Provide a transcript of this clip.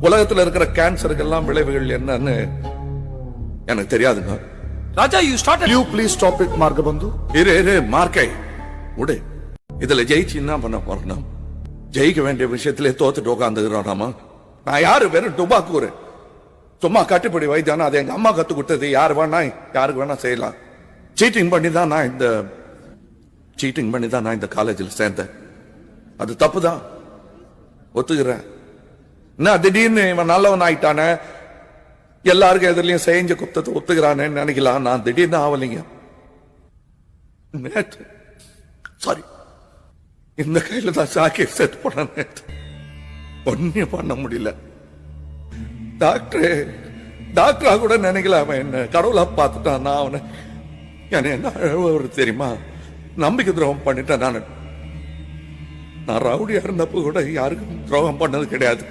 உலகத்துல இருக்கிற கேன்சருக்கெல்லாம் விளைவுகள் என்னன்னு எனக்கு தெரியாதுங்க. ராஜா, you started. You please stop it, Margabandhu. இரு மார்க்கை விடு. இதுல ஜெயிச்சு என்ன பண்ண போறோம்? ஜெயிக்க வேண்டிய விஷயத்திலே தோத்துட்டு உட்காந்துக்கிறோம். நான் யாரு? வெறும் டுபாக்கூரு. சும்மா கட்டுப்படி வைத்தானா? அது எங்க அம்மா கத்து கொடுத்தது. யாருக்கு வேணா செய்யலாம். சீட்டிங் பண்ணி தான் நான் இந்த காலேஜில் சேர்ந்தேன். அது தப்புதான், ஒத்துக்கிறேன். என்ன திடீர்னு இவன் நல்லவன் ஆயிட்டானே, எல்லாருக்கும் எதிரிலையும் செஞ்ச குத்தத்தை ஒத்துக்கிறானேன்னு நினைக்கலாம். நான் திடீர்னு ஆவலிங்க. சாரி, இந்த கையில தான் சாக்கி செட் பண்ண ஒன்னும் பண்ண முடியல. டாக்டரா கூட நினைக்கல. அவன் என்ன கடவுளா பார்த்துட்டான். நான் அவனை என்ன ஒரு தெரியுமா நம்பிக்கை துரோகம் பண்ணிட்டேன். நான் ரவுடியா இருந்தப்ப கூட யாருக்கும் துரோகம் பண்ணது கிடையாது.